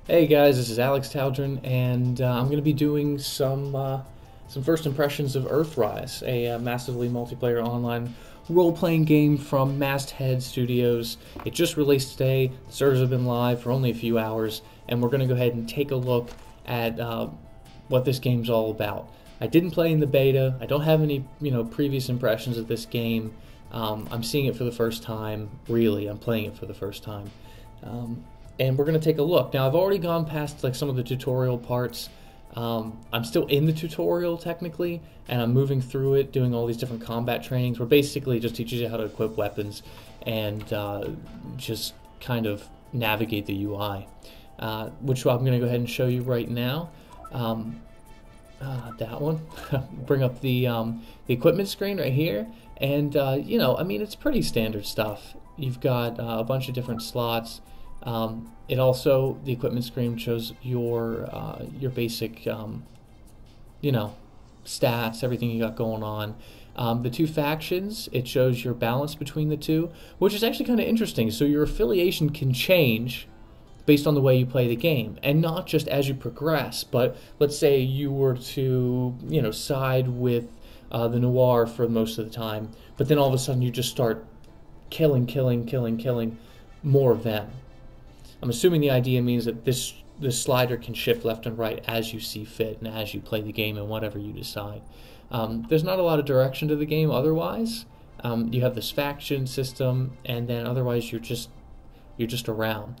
Hey guys, this is Alex Taldrin, and I'm going to be doing some first impressions of Earthrise, a massively multiplayer online role-playing game from Masthead Studios. It just released today. The servers have been live for only a few hours, and we're going to go ahead and take a look at what this game's all about. I didn't play in the beta. I don't have any previous impressions of this game. I'm seeing it for the first time. Really, I'm playing it for the first time. And we're going to take a look. Now, I've already gone past like some of the tutorial parts. I'm still in the tutorial technically, and I'm moving through it, doing all these different combat trainings, where basically it just teaches you how to equip weapons and just kind of navigate the UI, which I'm going to go ahead and show you right now. That one. Bring up the equipment screen right here, and I mean, it's pretty standard stuff. You've got a bunch of different slots. It also, the equipment screen shows your basic, stats, everything you got going on. The two factions, it shows your balance between the two, which is actually kind of interesting. So your affiliation can change based on the way you play the game, and not just as you progress, but let's say you were to, side with the Noir for most of the time, but then all of a sudden you just start killing more of them. I'm assuming the idea means that this slider can shift left and right as you see fit and as you play the game and whatever you decide. There's not a lot of direction to the game otherwise. You have this faction system, and then otherwise you're just around.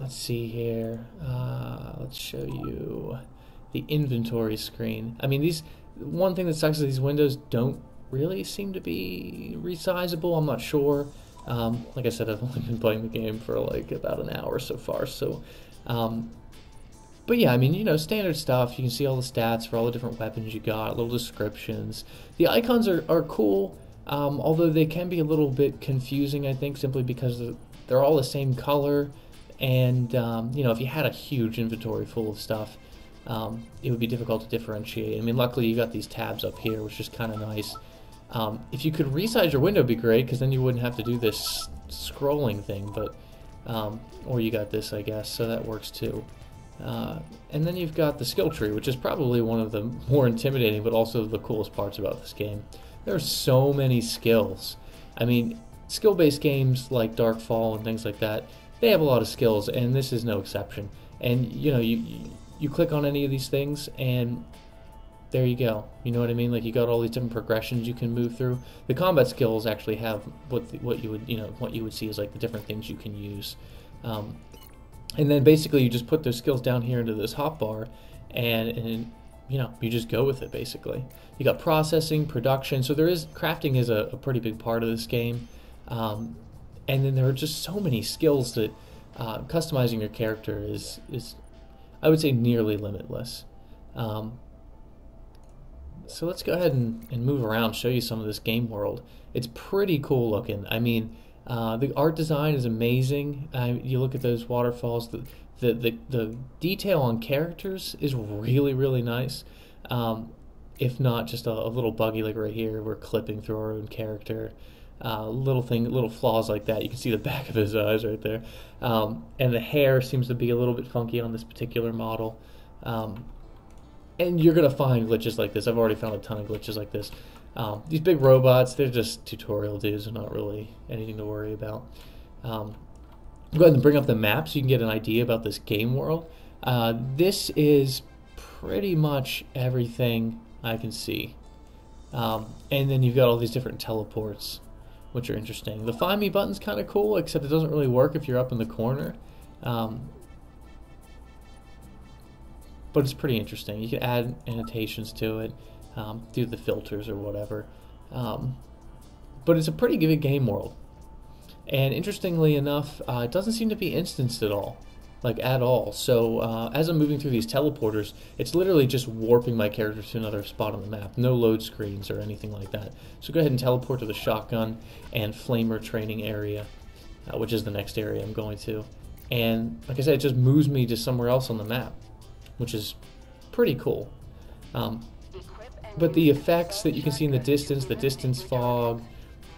Let's see here. Let's show you the inventory screen. I mean, one thing that sucks is these windows don't really seem to be resizable. I'm not sure. Like I said, I've only been playing the game for like about an hour so far, so but yeah, I mean, standard stuff. You can see all the stats for all the different weapons you got, little descriptions. The icons are cool, although they can be a little bit confusing, I think, simply because they're all the same color, and if you had a huge inventory full of stuff, it would be difficult to differentiate. I mean, luckily you got these tabs up here, which is kind of nice. If you could resize your window, it'd be great, because then you wouldn't have to do this scrolling thing, but or you got this, I guess, so that works too. And then you've got the skill tree, which is probably one of the more intimidating but also the coolest parts about this game. There are so many skills. I mean, skill-based games like Darkfall and things like that, they have a lot of skills, and this is no exception. And you click on any of these things, and there you go. You know what I mean? Like, you got all these different progressions you can move through. The combat skills actually have what you would see as like the different things you can use. And then basically you just put those skills down here into this hotbar, and you just go with it basically. You got processing, production. So crafting is a pretty big part of this game. And then there are just so many skills that customizing your character is I would say nearly limitless. So let's go ahead and move around, show you some of this game world. It's pretty cool looking. I mean, the art design is amazing. You look at those waterfalls. The detail on characters is really, really nice. If not just a little buggy like right here, we're clipping through our own character. Little flaws like that. You can see the back of his eyes right there. And the hair seems to be a little bit funky on this particular model. And you're going to find glitches like this. I've already found a ton of glitches like this. These big robots, they're just tutorial dudes. They're not really anything to worry about. Go ahead and bring up the map so you can get an idea about this game world. This is pretty much everything I can see. And then you've got all these different teleports, which are interesting. The Find Me button's kind of cool, except it doesn't really work if you're up in the corner. But it's pretty interesting. You can add annotations to it, do the filters or whatever. But it's a pretty good game world. And interestingly enough, it doesn't seem to be instanced at all. So as I'm moving through these teleporters, it's literally just warping my character to another spot on the map. No load screens or anything like that. So go ahead and teleport to the shotgun and flamer training area, which is the next area I'm going to. And like I said, it just moves me to somewhere else on the map, which is pretty cool. But the effects that you can see in the distance fog,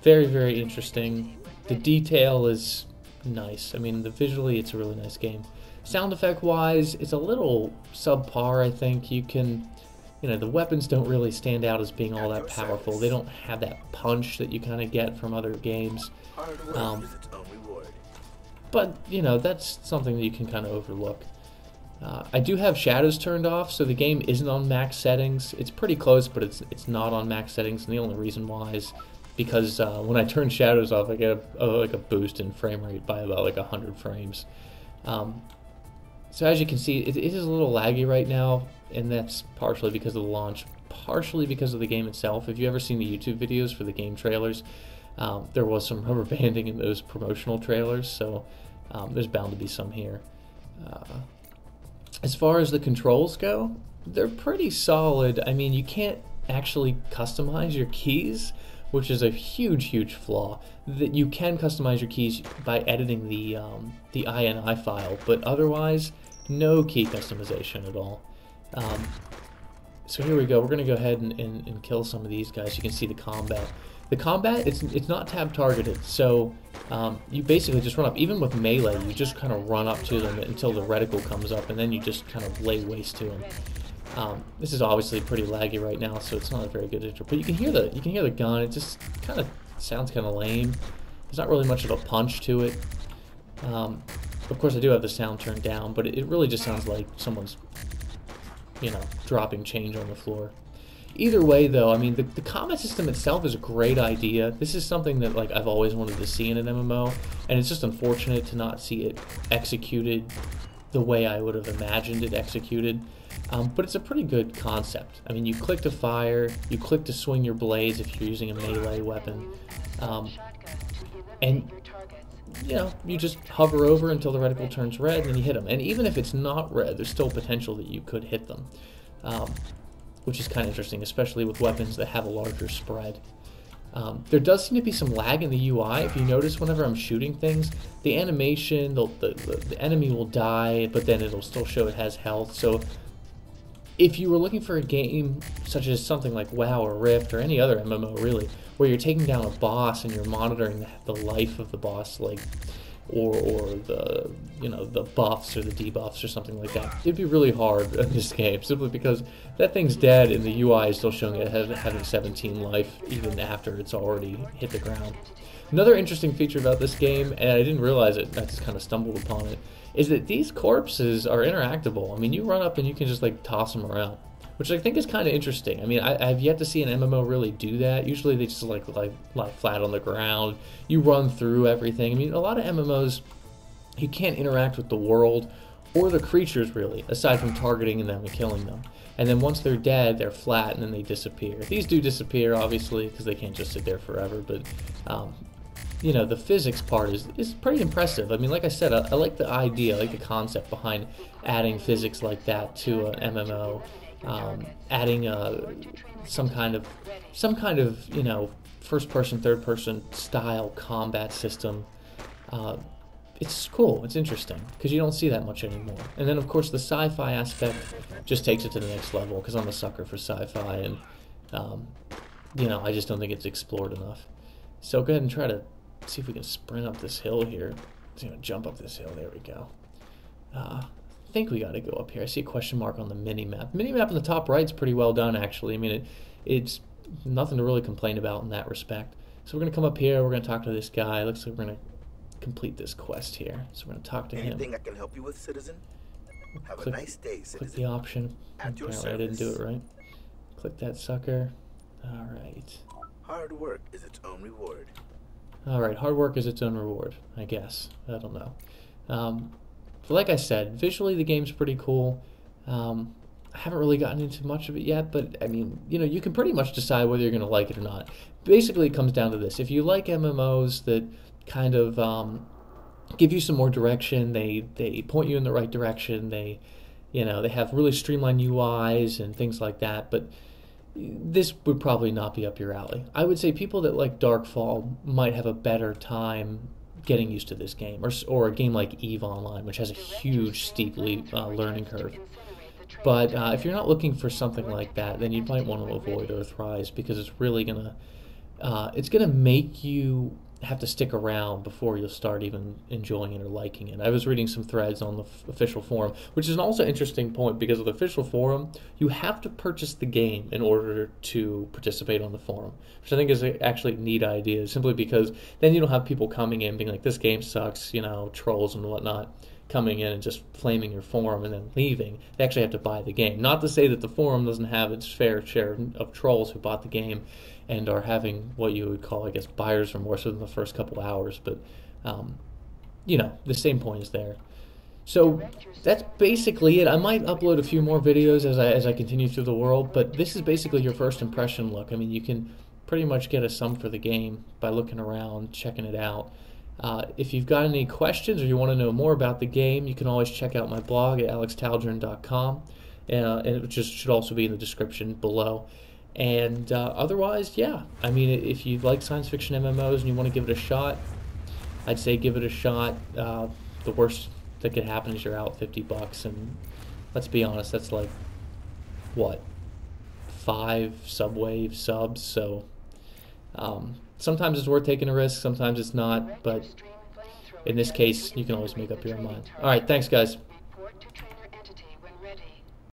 very, very interesting. The detail is nice. I mean, visually, it's a really nice game. Sound effect wise, it's a little subpar, I think. You can, the weapons don't really stand out as being all that powerful. They don't have that punch that you kind of get from other games. But, that's something that you can kind of overlook. I do have shadows turned off, so the game isn't on max settings. It's pretty close, but it's not on max settings, and the only reason why is because when I turn shadows off, I get like a boost in frame rate by about like 100 frames. So as you can see, it is a little laggy right now, and that's partially because of the launch, partially because of the game itself. If you've ever seen the YouTube videos for the game trailers, there was some rubber banding in those promotional trailers, so there's bound to be some here. As far as the controls go, they're pretty solid. I mean, you can't actually customize your keys, which is a huge flaw. That you can customize your keys by editing the INI file, but otherwise, no key customization at all. So here we go. We're going to go ahead and kill some of these guys. You can see the combat. The combat, it's not tab targeted, so you basically just run up. Even with melee, you just kind of run up to them until the reticle comes up, and then you just kind of lay waste to them. This is obviously pretty laggy right now, so it's not a very good intro. But you can hear the gun. It just kind of sounds kind of lame. There's not really much of a punch to it. Of course, I do have the sound turned down, but it really just sounds like someone's, dropping change on the floor. Either way, though, I mean, the combat system itself is a great idea. This is something that I've always wanted to see in an MMO, and it's just unfortunate to not see it executed the way I would have imagined it executed. But it's a pretty good concept. I mean, you click to fire, you click to swing your blades if you're using a melee weapon, and you just hover over until the reticle turns red, and then you hit them. And even if it's not red, there's still potential that you could hit them, which is kind of interesting, especially with weapons that have a larger spread. There does seem to be some lag in the UI. If you notice, whenever I'm shooting things, the animation, the enemy will die, but then it'll still show it has health. So if you were looking for a game such as something like WoW or Rift or any other MMO really, where you're taking down a boss and you're monitoring the life of the boss, or the the buffs or the debuffs or something like that, it'd be really hard in this game, simply because that thing's dead and the UI is still showing it having 17 life even after it's already hit the ground. Another interesting feature about this game, and I didn't realize it, I just kind of stumbled upon it, is that these corpses are interactable. I mean, you run up and you can just toss them around, which I think is kind of interesting. I mean, I've yet to see an MMO really do that. Usually they just lie flat on the ground. You run through everything. I mean, a lot of MMOs, you can't interact with the world or the creatures really, aside from targeting them and killing them. And then once they're dead, they're flat and then they disappear. These do disappear, obviously, because they can't just sit there forever, but the physics part is pretty impressive. I mean, like I said, I like the idea, I like the concept behind adding physics like that to an MMO. Adding some kind of first-person, third-person style combat system. It's cool. It's interesting because you don't see that much anymore. And then, of course, the sci-fi aspect just takes it to the next level because I'm a sucker for sci-fi, and I just don't think it's explored enough. So go ahead and try to see if we can sprint up this hill here. Jump up this hill. There we go. I think we got to go up here. I see a question mark on the mini-map. Mini-map in the top right is pretty well done, actually. I mean, it's nothing to really complain about in that respect. So we're going to come up here. We're going to talk to this guy. Looks like we're going to complete this quest here. So we're going to talk to him. Anything I can help you with, citizen? Have a nice day, citizen. Click the option. Apparently I didn't do it right. Click that sucker. All right. Hard work is its own reward. All right. Hard work is its own reward, I guess. I don't know. But like I said, visually the game's pretty cool. I haven't really gotten into much of it yet, but I mean, you can pretty much decide whether you're going to like it or not. Basically, it comes down to this. If you like MMOs that kind of give you some more direction, they point you in the right direction, they have really streamlined UIs and things like that, but this would probably not be up your alley. I would say people that like Darkfall might have a better time getting used to this game, or a game like EVE Online, which has a huge, steep learning curve. But if you're not looking for something like that, then you might want to avoid Earthrise, because it's really gonna make you have to stick around before you'll start even enjoying it or liking it. I was reading some threads on the official forum, which is an also interesting point because of the official forum, you have to purchase the game in order to participate on the forum, which I think is actually a neat idea, simply because then you don't have people coming in being like, this game sucks, trolls and whatnot, coming in and just flaming your forum and then leaving. They actually have to buy the game. Not to say that the forum doesn't have its fair share of trolls who bought the game and are having what you would call, I guess, buyer's remorse within the first couple hours. But, the same point is there. So that's basically it. I might upload a few more videos as I continue through the world, but this is basically your first impression look. I mean, you can pretty much get a sum for the game by looking around, checking it out. If you've got any questions or you want to know more about the game, you can always check out my blog at alextaldrin.com, and it just should also be in the description below. And otherwise, yeah, I mean, if you like science fiction MMOs and you want to give it a shot, I'd say give it a shot. The worst that could happen is you're out $50, and let's be honest, that's like, what, 5 Subwave subs, so sometimes it's worth taking a risk, sometimes it's not, but in this case, you can always make up your own mind. Alright, thanks guys.